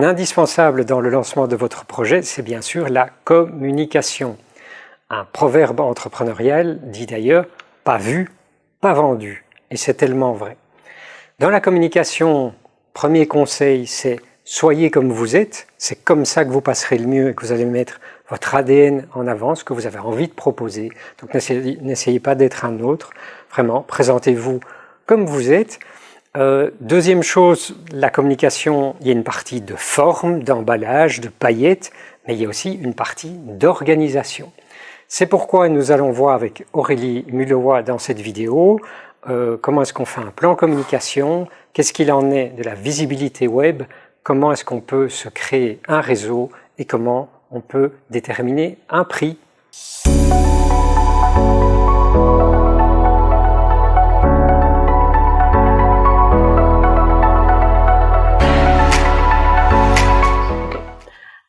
indispensable dans le lancement de votre projet, c'est bien sûr la communication. Un proverbe entrepreneurial dit d'ailleurs « pas vu, pas vendu ». Et c'est tellement vrai. Dans la communication, premier conseil, c'est « soyez comme vous êtes ». C'est comme ça que vous passerez le mieux et que vous allez mettre votre ADN en avant, ce que vous avez envie de proposer. Donc n'essayez pas d'être un autre. Vraiment, présentez-vous comme vous êtes. Deuxième chose, la communication, il y a une partie de forme, d'emballage, de paillettes, mais il y a aussi une partie d'organisation. C'est pourquoi nous allons voir avec Aurélie Mulowa dans cette vidéo comment est-ce qu'on fait un plan communication, qu'est-ce qu'il en est de la visibilité web, comment est-ce qu'on peut se créer un réseau et comment on peut déterminer un prix.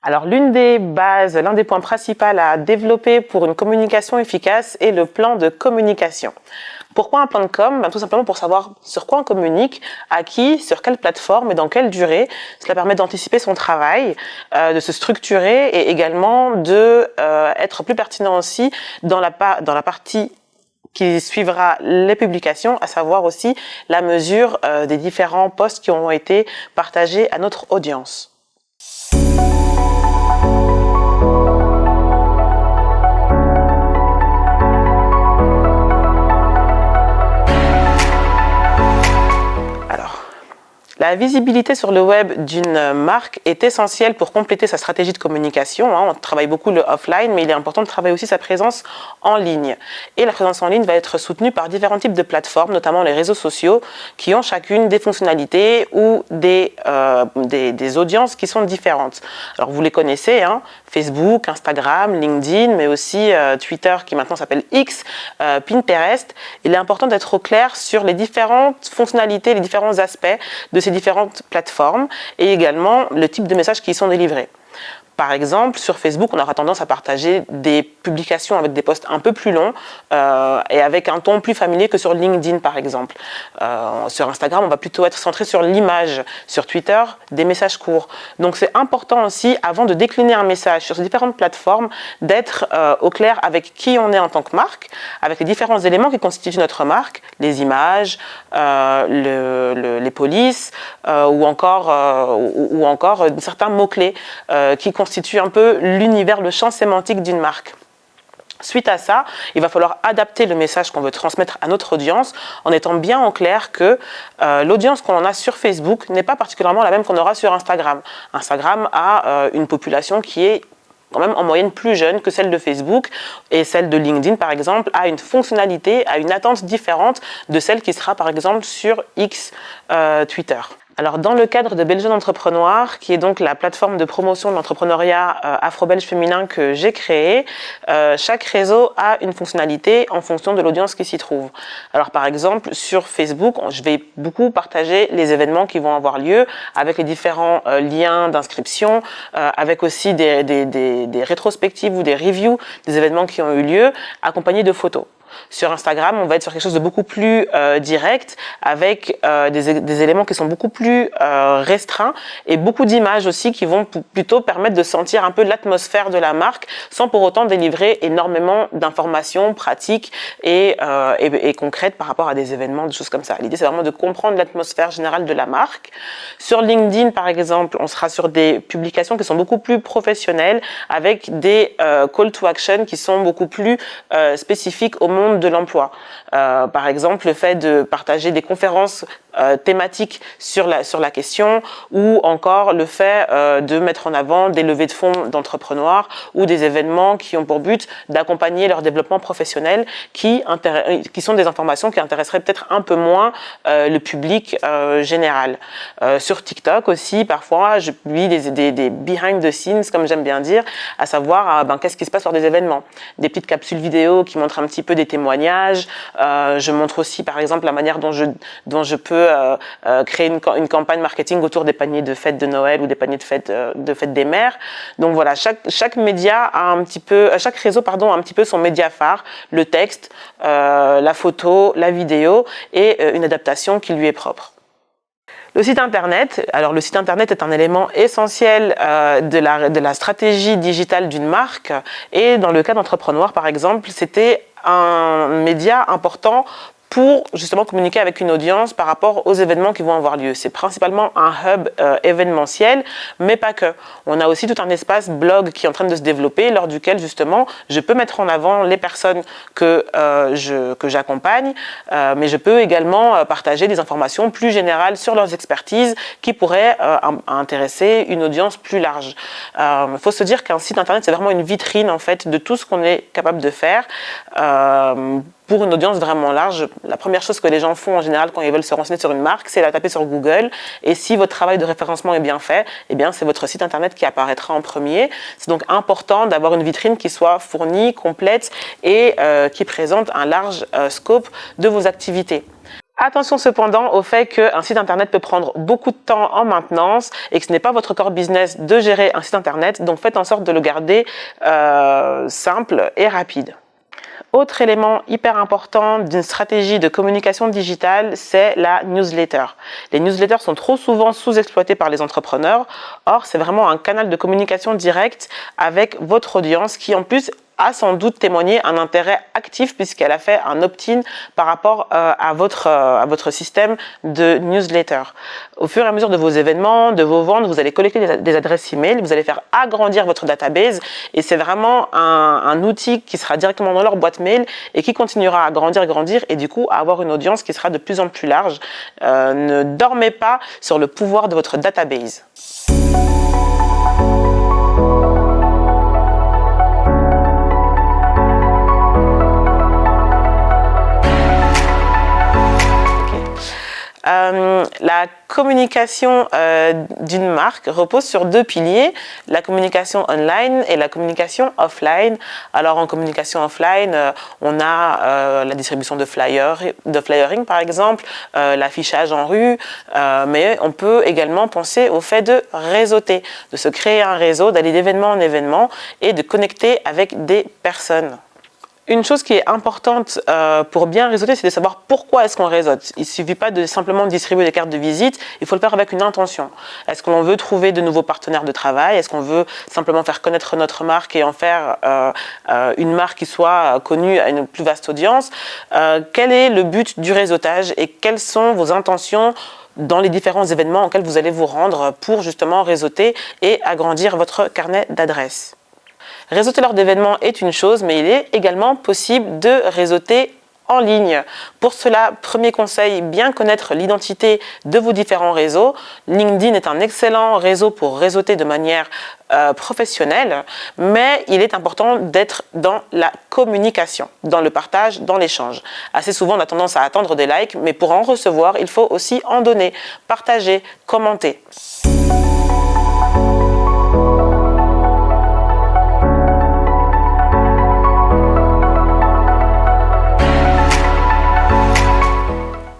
Alors, l'une des bases, l'un des points principaux à développer pour une communication efficace est le plan de communication. Pourquoi un plan de com? Tout simplement pour savoir sur quoi on communique, à qui, sur quelle plateforme et dans quelle durée. Cela permet d'anticiper son travail, de se structurer et également de être plus pertinent aussi dans la partie qui suivra les publications, à savoir aussi la mesure des différents posts qui ont été partagés à notre audience. La visibilité sur le web d'une marque est essentielle pour compléter sa stratégie de communication. On travaille beaucoup le offline, mais il est important de travailler aussi sa présence en ligne. Et la présence en ligne va être soutenue par différents types de plateformes, notamment les réseaux sociaux, qui ont chacune des fonctionnalités ou des audiences qui sont différentes. Alors vous les connaissez, Facebook, Instagram, LinkedIn, mais aussi Twitter qui maintenant s'appelle X, Pinterest. Il est important d'être au clair sur les différentes fonctionnalités, les différents aspects de ces différentes plateformes et également le type de messages qui y sont délivrés. Par exemple, sur Facebook, on aura tendance à partager des publications avec des posts un peu plus longs et avec un ton plus familier que sur LinkedIn, par exemple. Sur Instagram, on va plutôt être centré sur l'image. Sur Twitter, des messages courts. Donc, c'est important aussi, avant de décliner un message sur ces différentes plateformes, d'être au clair avec qui on est en tant que marque, avec les différents éléments qui constituent notre marque, les images, les polices ou encore certains mots-clés qui constituent un peu l'univers, le champ sémantique d'une marque. Suite à ça, il va falloir adapter le message qu'on veut transmettre à notre audience en étant bien en clair que l'audience qu'on a sur Facebook n'est pas particulièrement la même qu'on aura sur Instagram. Instagram a une population qui est quand même en moyenne plus jeune que celle de Facebook et celle de LinkedIn par exemple a une fonctionnalité, a une attente différente de celle qui sera par exemple sur X Twitter. Alors, dans le cadre de Belgian Entrepreneur, qui est donc la plateforme de promotion de l'entrepreneuriat afro-belge féminin que j'ai créée, chaque réseau a une fonctionnalité en fonction de l'audience qui s'y trouve. Alors, par exemple, sur Facebook, je vais beaucoup partager les événements qui vont avoir lieu avec les différents liens d'inscription, avec aussi des rétrospectives ou des reviews des événements qui ont eu lieu, accompagnés de photos. Sur Instagram, on va être sur quelque chose de beaucoup plus direct, avec des éléments qui sont beaucoup plus restreints et beaucoup d'images aussi qui vont plutôt permettre de sentir un peu l'atmosphère de la marque sans pour autant délivrer énormément d'informations pratiques et concrètes par rapport à des événements, des choses comme ça. L'idée, c'est vraiment de comprendre l'atmosphère générale de la marque. Sur LinkedIn, par exemple, on sera sur des publications qui sont beaucoup plus professionnelles avec des call to action qui sont beaucoup plus spécifiques au monde de l'emploi. Par exemple, le fait de partager des conférences thématiques sur la question ou encore le fait de mettre en avant des levées de fonds d'entrepreneurs ou des événements qui ont pour but d'accompagner leur développement professionnel qui sont des informations qui intéresseraient peut-être un peu moins le public général. Sur TikTok aussi, parfois, je publie des behind the scenes, comme j'aime bien dire, à savoir qu'est-ce qui se passe lors des événements. Des petites capsules vidéo qui montrent un petit peu des témoignages. Je montre aussi, par exemple, la manière dont je peux créer une campagne marketing autour des paniers de fêtes de Noël ou des paniers de fêtes des mères. Donc voilà, chaque média a chaque réseau a un petit peu son média phare, le texte, la photo, la vidéo et une adaptation qui lui est propre. Le site internet, alors le site internet est un élément essentiel de la stratégie digitale d'une marque et dans le cas d'Entrepreneur par exemple, c'était un média important pour justement communiquer avec une audience par rapport aux événements qui vont avoir lieu. C'est principalement un hub événementiel, mais pas que. On a aussi tout un espace blog qui est en train de se développer, lors duquel justement je peux mettre en avant les personnes que j'accompagne, mais je peux également partager des informations plus générales sur leurs expertises qui pourraient intéresser une audience plus large. Il faut se dire qu'un site internet, c'est vraiment une vitrine en fait de tout ce qu'on est capable de faire. Pour une audience vraiment large, la première chose que les gens font en général quand ils veulent se renseigner sur une marque, c'est la taper sur Google. Et si votre travail de référencement est bien fait, eh bien c'est votre site internet qui apparaîtra en premier. C'est donc important d'avoir une vitrine qui soit fournie, complète et qui présente un large scope de vos activités. Attention cependant au fait qu'un site internet peut prendre beaucoup de temps en maintenance et que ce n'est pas votre core business de gérer un site internet, donc faites en sorte de le garder simple et rapide. Autre élément hyper important d'une stratégie de communication digitale, c'est la newsletter. Les newsletters sont trop souvent sous-exploités par les entrepreneurs. Or, c'est vraiment un canal de communication direct avec votre audience qui, en plus, a sans doute témoigné un intérêt actif puisqu'elle a fait un opt-in par rapport à votre système de newsletter. Au fur et à mesure de vos événements, de vos ventes, vous allez collecter des adresses email, vous allez faire agrandir votre database et c'est vraiment un outil qui sera directement dans leur boîte mail et qui continuera à grandir et du coup à avoir une audience qui sera de plus en plus large. Ne dormez pas sur le pouvoir de votre database. La communication d'une marque repose sur deux piliers, la communication online et la communication offline. Alors en communication offline, on a la distribution de flyering par exemple, l'affichage en rue, mais on peut également penser au fait de réseauter, de se créer un réseau, d'aller d'événement en événement et de connecter avec des personnes. Une chose qui est importante pour bien réseauter, c'est de savoir pourquoi est-ce qu'on réseaute. Il ne suffit pas de simplement distribuer des cartes de visite, il faut le faire avec une intention. Est-ce que l'on veut trouver de nouveaux partenaires de travail? Est-ce qu'on veut simplement faire connaître notre marque et en faire une marque qui soit connue à une plus vaste audience? Quel est le but du réseautage et quelles sont vos intentions dans les différents événements auxquels vous allez vous rendre pour justement réseauter et agrandir votre carnet d'adresses? Réseauter lors d'événements est une chose, mais il est également possible de réseauter en ligne. Pour cela, premier conseil, bien connaître l'identité de vos différents réseaux. LinkedIn est un excellent réseau pour réseauter de manière professionnelle, mais il est important d'être dans la communication, dans le partage, dans l'échange. Assez souvent, on a tendance à attendre des likes, mais pour en recevoir, il faut aussi en donner, partager, commenter.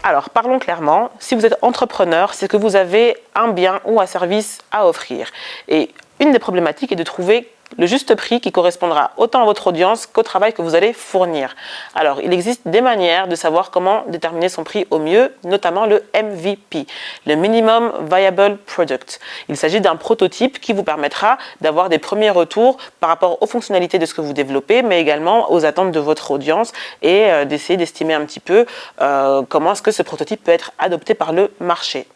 Alors, parlons clairement, si vous êtes entrepreneur, c'est que vous avez un bien ou un service à offrir. Et une des problématiques est de trouver le juste prix qui correspondra autant à votre audience qu'au travail que vous allez fournir. Alors, il existe des manières de savoir comment déterminer son prix au mieux, notamment le MVP, le Minimum Viable Product. Il s'agit d'un prototype qui vous permettra d'avoir des premiers retours par rapport aux fonctionnalités de ce que vous développez, mais également aux attentes de votre audience et d'essayer d'estimer un petit peu comment est-ce que ce prototype peut être adopté par le marché.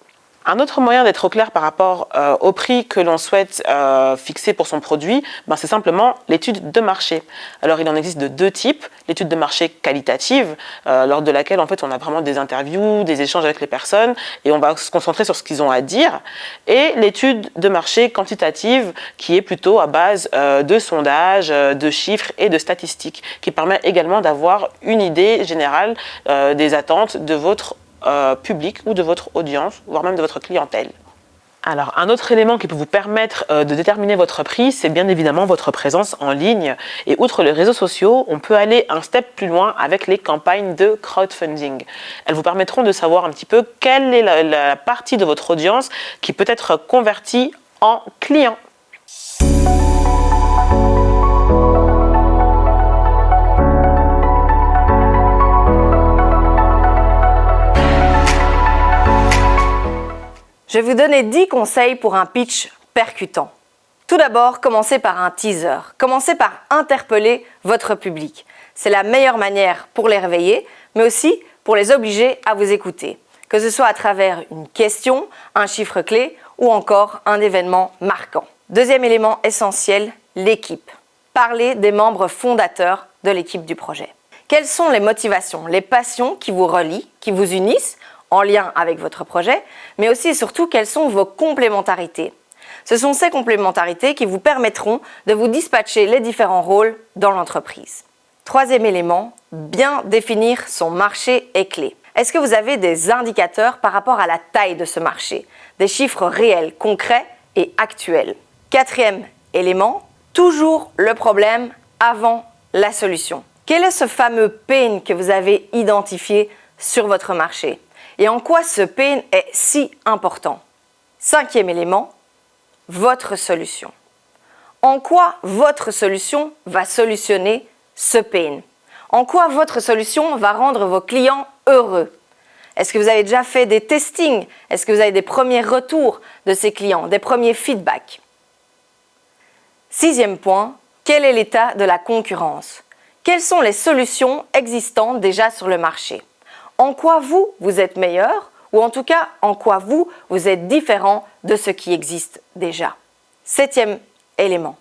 Un autre moyen d'être au clair par rapport au prix que l'on souhaite fixer pour son produit, c'est simplement l'étude de marché. Alors il en existe de deux types, l'étude de marché qualitative, lors de laquelle en fait on a vraiment des interviews, des échanges avec les personnes et on va se concentrer sur ce qu'ils ont à dire, et l'étude de marché quantitative qui est plutôt à base de sondages, de chiffres et de statistiques, qui permet également d'avoir une idée générale des attentes de votre public ou de votre audience, voire même de votre clientèle. Alors, un autre élément qui peut vous permettre de déterminer votre prix, c'est bien évidemment votre présence en ligne. Et outre les réseaux sociaux, on peut aller un step plus loin avec les campagnes de crowdfunding. Elles vous permettront de savoir un petit peu quelle est la partie de votre audience qui peut être convertie en client. Je vais vous donner 10 conseils pour un pitch percutant. Tout d'abord, commencez par un teaser. Commencez par interpeller votre public. C'est la meilleure manière pour les réveiller, mais aussi pour les obliger à vous écouter. Que ce soit à travers une question, un chiffre clé ou encore un événement marquant. Deuxième élément essentiel, l'équipe. Parlez des membres fondateurs de l'équipe du projet. Quelles sont les motivations, les passions qui vous relient, qui vous unissent en lien avec votre projet, mais aussi et surtout quelles sont vos complémentarités. Ce sont ces complémentarités qui vous permettront de vous dispatcher les différents rôles dans l'entreprise. Troisième élément, bien définir son marché est clé. Est-ce que vous avez des indicateurs par rapport à la taille de ce marché? Des chiffres réels, concrets et actuels. Quatrième élément, toujours le problème avant la solution. Quel est ce fameux pain que vous avez identifié sur votre marché? Et en quoi ce pain est si important? Cinquième élément, votre solution. En quoi votre solution va solutionner ce pain? En quoi votre solution va rendre vos clients heureux? Est-ce que vous avez déjà fait des testings? Est-ce que vous avez des premiers retours de ces clients, des premiers feedbacks? Sixième point, quel est l'état de la concurrence? Quelles sont les solutions existantes déjà sur le marché? En quoi vous êtes meilleur ou en tout cas en quoi vous êtes différent de ce qui existe déjà? Septième élément,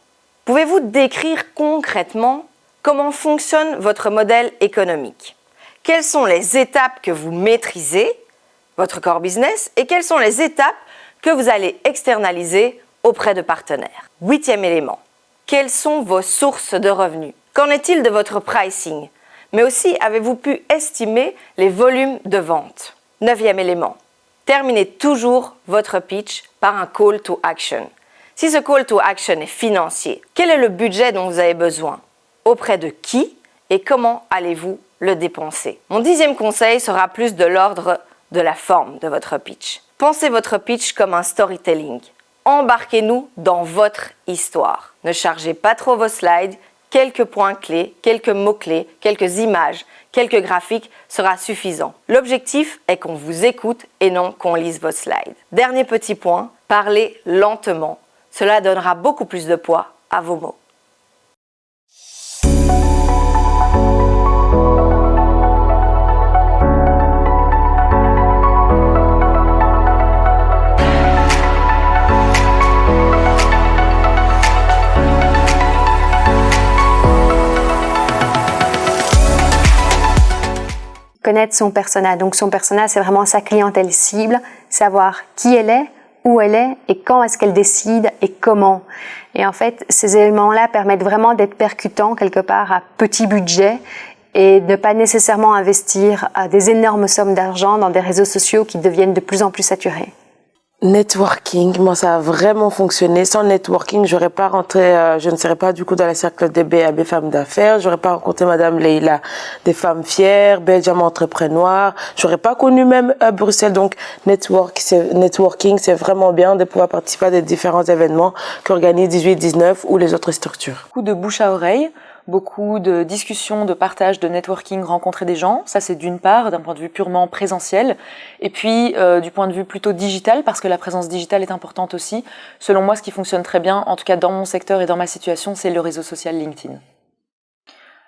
pouvez-vous décrire concrètement comment fonctionne votre modèle économique? Quelles sont les étapes que vous maîtrisez, votre core business, et quelles sont les étapes que vous allez externaliser auprès de partenaires? Huitième élément, quelles sont vos sources de revenus? Qu'en est-il de votre pricing? Mais aussi, avez-vous pu estimer les volumes de vente? Neuvième élément, terminez toujours votre pitch par un call to action. Si ce call to action est financier, quel est le budget dont vous avez besoin? Auprès de qui et comment allez-vous le dépenser? Mon dixième conseil sera plus de l'ordre de la forme de votre pitch. Pensez votre pitch comme un storytelling. Embarquez-nous dans votre histoire. Ne chargez pas trop vos slides. Quelques points clés, quelques mots-clés, quelques images, quelques graphiques sera suffisant. L'objectif est qu'on vous écoute et non qu'on lise vos slides. Dernier petit point, parlez lentement. Cela donnera beaucoup plus de poids à vos mots. Connaître son persona. Donc son persona, c'est vraiment sa clientèle cible, savoir qui elle est, où elle est et quand est-ce qu'elle décide et comment. Et en fait, ces éléments-là permettent vraiment d'être percutants quelque part à petit budget et de ne pas nécessairement investir des énormes sommes d'argent dans des réseaux sociaux qui deviennent de plus en plus saturés. Networking, moi ça a vraiment fonctionné. Sans networking, j'aurais pas rentré, je ne serais pas du coup dans le cercle des BAB femmes d'affaires, j'aurais pas rencontré Madame Leila des femmes fières, Belgium entrepreneur, j'aurais pas connu même Bruxelles. Donc networking, c'est vraiment bien de pouvoir participer à des différents événements qu'organisent 18-19 ou les autres structures. Beaucoup de bouche à oreille, beaucoup de discussions, de partage, de networking, rencontrer des gens. Ça, c'est d'une part, d'un point de vue purement présentiel. Et puis, du point de vue plutôt digital, parce que la présence digitale est importante aussi. Selon moi, ce qui fonctionne très bien, en tout cas dans mon secteur et dans ma situation, c'est le réseau social LinkedIn.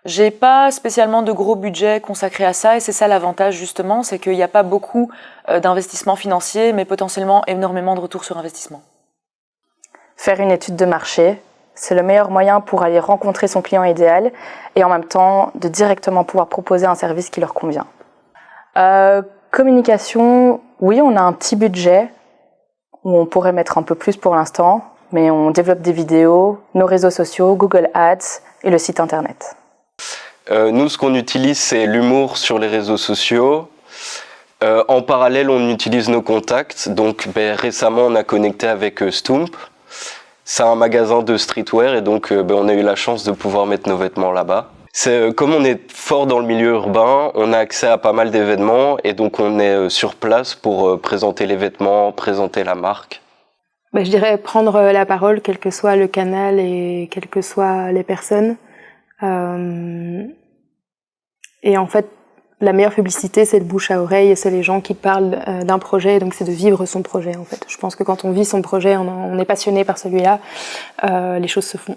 J'ai pas spécialement de gros budget consacré à ça, et c'est ça l'avantage justement, c'est qu'il n'y a pas beaucoup d'investissement financier, mais potentiellement énormément de retours sur investissement. Faire une étude de marché, c'est le meilleur moyen pour aller rencontrer son client idéal et en même temps de directement pouvoir proposer un service qui leur convient. Communication, oui, on a un petit budget où on pourrait mettre un peu plus pour l'instant, mais on développe des vidéos, nos réseaux sociaux, Google Ads et le site internet. Nous, ce qu'on utilise, c'est l'humour sur les réseaux sociaux. En parallèle, on utilise nos contacts. Donc récemment, on a connecté avec Stump. C'est un magasin de streetwear et donc on a eu la chance de pouvoir mettre nos vêtements là-bas. Comme on est fort dans le milieu urbain, on a accès à pas mal d'événements et donc on est sur place pour présenter les vêtements, présenter la marque. Je dirais prendre la parole, quel que soit le canal et quelles que soient les personnes. Et en fait, la meilleure publicité, c'est le bouche à oreille et c'est les gens qui parlent d'un projet, donc c'est de vivre son projet en fait. Je pense que quand on vit son projet, on est passionné par celui-là, les choses se font.